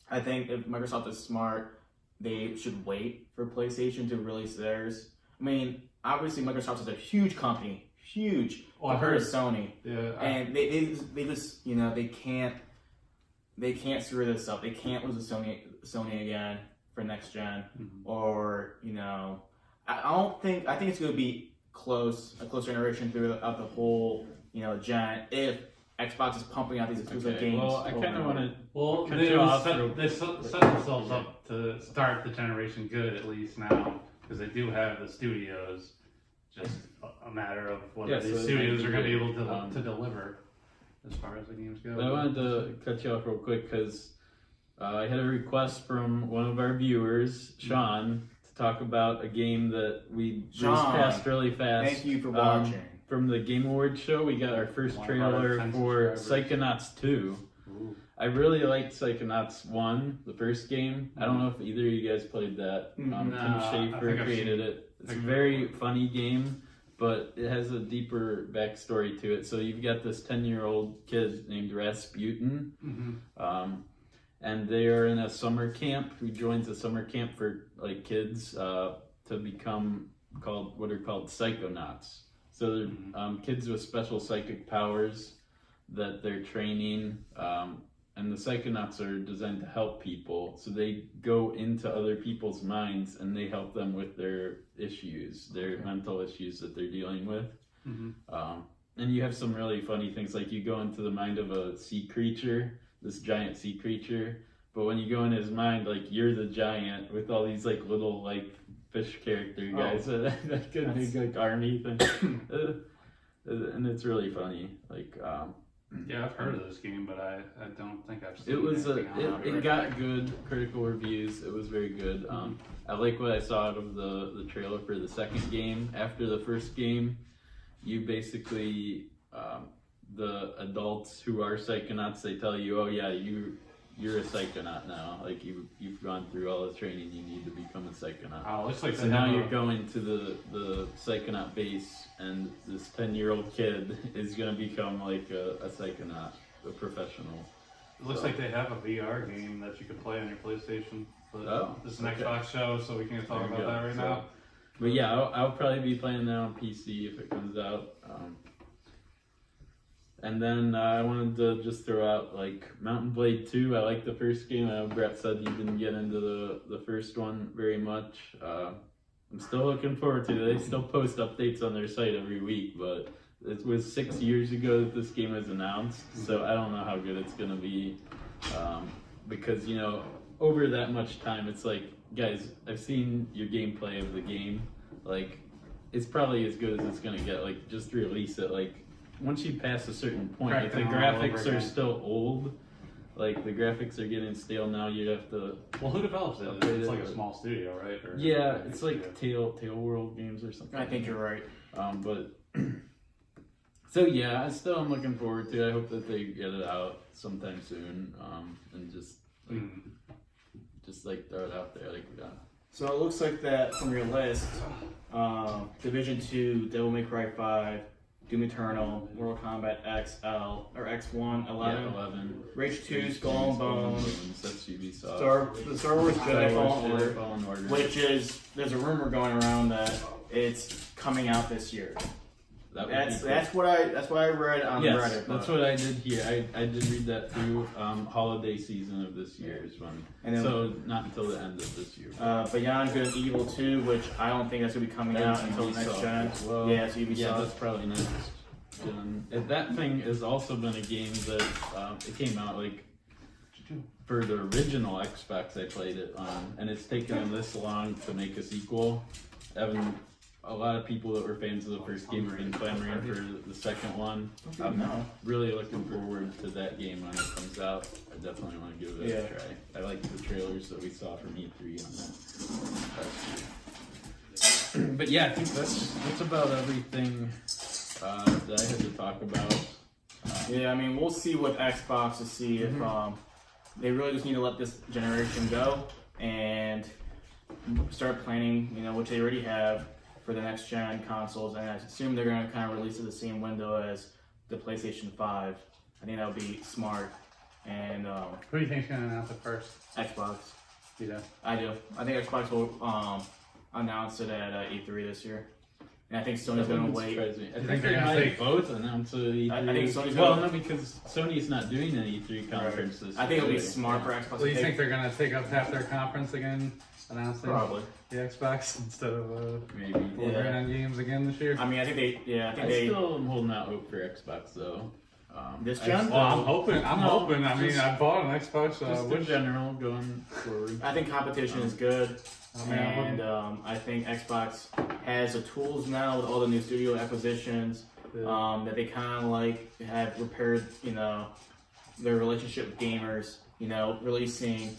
I think if Microsoft is smart, they should wait for PlayStation to release theirs. Obviously Microsoft is a huge company, compared to Sony. Yeah. And they just they can't screw this up. They can't lose to Sony again for next gen, or I think it's going to be a close generation throughout the whole gen if Xbox is pumping out these exclusive games. Well, I kind of want to. Well, they set themselves up to start the generation good at least now because they do have the studios. Just a matter of whether the studios are going to be able to deliver as far as the games go. I wanted to cut you off real quick because I had a request from one of our viewers, Sean, to talk about a game that we breezed past really fast. Thank you for watching. From the Game Awards show, we got our first trailer for Psychonauts 2. Ooh. I really liked Psychonauts 1, the first game. I don't know if either of you guys played that. Tim Schafer created it. It's a very funny game, but it has a deeper backstory to it. So you've got this 10-year-old kid named Rasputin, and they are in a summer camp. Who joins a summer camp for kids to become what are called psychonauts. So they're kids with special psychic powers that they're training. And the psychonauts are designed to help people. So they go into other people's minds and they help them with their issues, their mental issues that they're dealing with. And you have some really funny things, like you go into the mind of a sea creature, this giant sea creature. But when you go in his mind, you're the giant with all these little fish character guys that could make army thing. and it's really funny. Like, Yeah, I've heard of this game, but I don't think I've seen it was anything on it got good critical reviews. It was very good. I like what I saw out of the trailer for the second game. After the first game, you basically the adults who are psychonauts, they tell you, oh yeah, you're a psychonaut now. Like you've gone through all the training you need to become a psychonaut. Oh, it looks like So now you're going to the psychonaut base, and this 10-year-old kid is gonna become like a psychonaut, a professional. It looks like they have a VR game that you could play on your PlayStation. But Oh, this is an okay. Xbox show, so we can't talk There you about go. that right So- now. But yeah, I'll probably be playing that on PC if it comes out. And then I wanted to just throw out like Mountain Blade 2. I like the first game. I know Brett said you didn't get into the first one very much. I'm still looking forward to it. They still post updates on their site every week, but it was 6 years ago that this game was announced, so I don't know how good it's gonna be. Because over that much time, it's like, guys, I've seen your gameplay of the game. Like, it's probably as good as it's gonna get. Like, just release it. Like, once you pass a certain point, Crack like, the them all over graphics are again. still old. Like, the graphics are getting stale now. You have to. Well, who develops it? Updated, It's like a but- small studio, right? Or Yeah, it's like Tail World Games or something. I think you're right. But so yeah, I still am looking forward to it. I hope that they get it out sometime soon. And just like throw it out there, like So it looks like that from your list, Division 2, Devil May Cry 5, Doom Eternal, Mortal Kombat XL, or X1, 11, 11. Rage 2, Skull and Bones, That's Ubisoft. the Star Wars Jedi Fallen Order, Fallen Order. which is, there's a rumor going around that it's coming out this year. That would That's be that's what I read on yes, Reddit. that's what I did here. I did read that through holiday season of this year is when. And then- So not until the end of this year. Beyond Good and Evil 2, which I don't think that's gonna be coming out That's until next Ubisoft gen. as well. Yeah, it's Ubisoft. Yeah, that's probably next gen. And that thing has also been a game that it came out like for the original Xbox. I played it on, and it's taken them this long to make a sequel. A lot of people that were fans of the first game have been clamoring for the second one. I'm really looking forward to that game when it comes out. I definitely want to give it a try. I like the trailers that we saw from E3 on that. But yeah, I think that's about everything that I had to talk about. Yeah, I mean, we'll see with Xbox to see if they really just need to let this generation go and start planning, which they already have for the next gen consoles. And I assume they're going to kind of release it the same window as the PlayStation 5. I think that would be smart. And Who do you think's gonna announce it first? Xbox. Yeah. I do. I think Xbox will announce it at E3 this year. And I think Sony's going to wait. I You think think they they're gonna might take- both announce it at E3. I think Sony's well, gonna- no, because Sony's not doing an E3 conference this I think it'll be year. smart for Xbox So to you take. think they're gonna take up half their conference again, announcing Probably. the Xbox instead of Maybe. delivering on games again this year? I mean, I think they. Yeah, I think I they. still am holding out hope for Xbox though. This I gen? still- Well, I'm hoping. No, I mean, just- I bought an Xbox. just in Which general going forward. I think competition is good. I mean, I wouldn't- And I think Xbox has the tools now with all the new studio acquisitions that they kind of like have repaired, their relationship with gamers. Releasing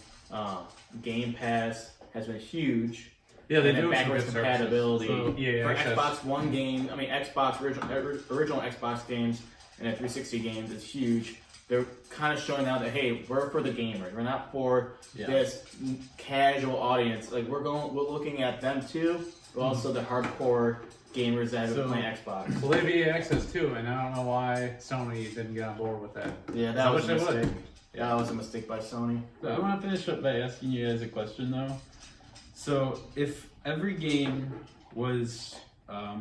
Game Pass has been huge. yeah, they And then do have some backwards good compatibility services. So, yeah, for access. Xbox One game. I mean, Xbox original Xbox games and the 360 games is huge. They're kind of showing now that hey, we're for the gamers. We're not for Yeah. this casual audience. Like we're looking at them too, but also the hardcore gamers that have been So- playing Xbox. Well, they have EA access too, and I don't know why Sony didn't get on board with that. Yeah, I that was a wish they would. mistake. That was a mistake by Sony. So I want to finish up by asking you guys a question though. So if every game was a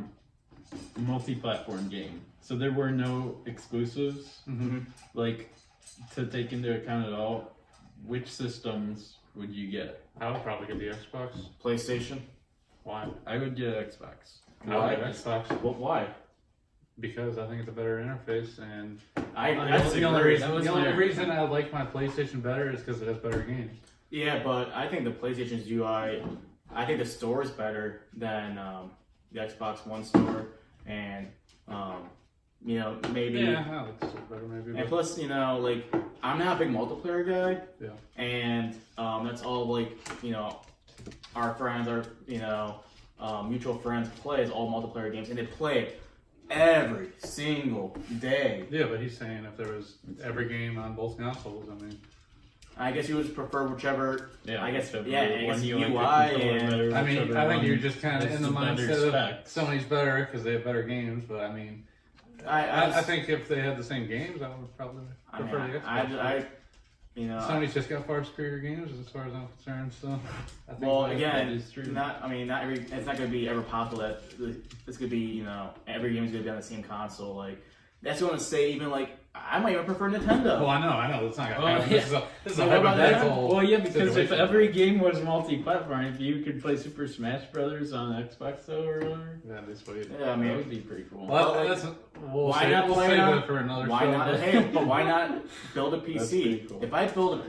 multi-platform game, so there were no exclusives, Mm-hmm. like to take into account at all, which systems would you get? I would probably get the Xbox. PlayStation. Why? I would get Xbox. I would get Xbox Well, why? because I think it's a better interface, and I the disagree. only reason, That was the only my- reason I like my PlayStation better is because it has better games. Yeah, but I think the PlayStation's UI, I think the store is better than the Xbox One store, and You know, maybe. Yeah, I like the Switch better maybe. And But plus, you know, like I'm not a big multiplayer guy. Yeah. And that's all like, you know, our friends, our mutual friends play is all multiplayer games, and they play it every single day. Yeah, but he's saying if there was every game on both consoles, I mean. I guess you would prefer whichever. Yeah, I guess. whichever Yeah, I guess one you UI like to control and. better, I mean, whichever I think one you're just kind of has in the the better mindset of specs. Sony's better because they have better games. But I mean, I think if they had the same games, I would probably prefer the Xbox. Sony's just got far superior games as far as I'm concerned. So, I think well, that again, is true. it's not going to be ever possible that it's going to be, you know, every game's going to be on the same console. Like, that's what I'm going to say. Even like, I might even prefer Nintendo. Well, I know. That's not gonna Oh, happen. yeah. This is a What about that? hypothetical. Well, yeah, because if situation. every game was multi-platform, if you could play Super Smash Brothers on Xbox though or whatever, Yeah, this way. Yeah, I that mean, would be pretty cool. Well, like, we'll why save, not we'll play save it on- it for another why show. not? but- Hey, but why not build a That's PC? pretty cool.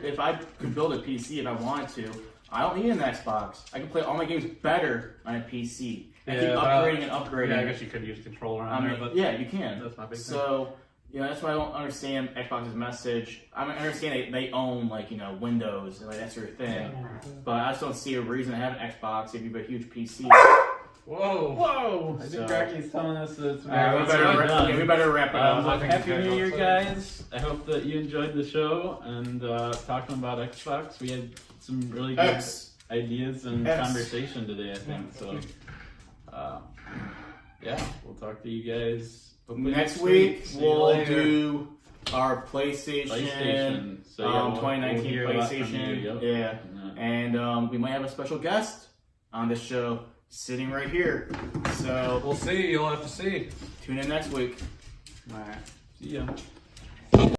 If I could build a PC if I wanted to, I don't need an Xbox. I can play all my games better on a PC. And keep upgrading and upgrading. Yeah, I guess you could use controller on there, but yeah, you can. that's my big thing. So, you know, that's why I don't understand Xbox's message. I mean, I understand they own, like, you know, Windows and like that sort of thing. But I just don't see a reason to have an Xbox if you have a huge PC. Whoa! Whoa! I So- think Rocky's telling us that it's We better wrap it up. I think Happy it's New good. Year, guys! I hope that you enjoyed the show and talking about Xbox. We had some really good ideas and X. conversation today, I think. So, yeah, we'll talk to you guys hopefully Next week, See you we'll later. do our PlayStation, So, yeah, we'll 2019 hear a lot from PlayStation. you, yep. Yeah. And we might have a special guest on this show sitting right here. So We'll see. You'll have to see. tune in next week. All right. See ya.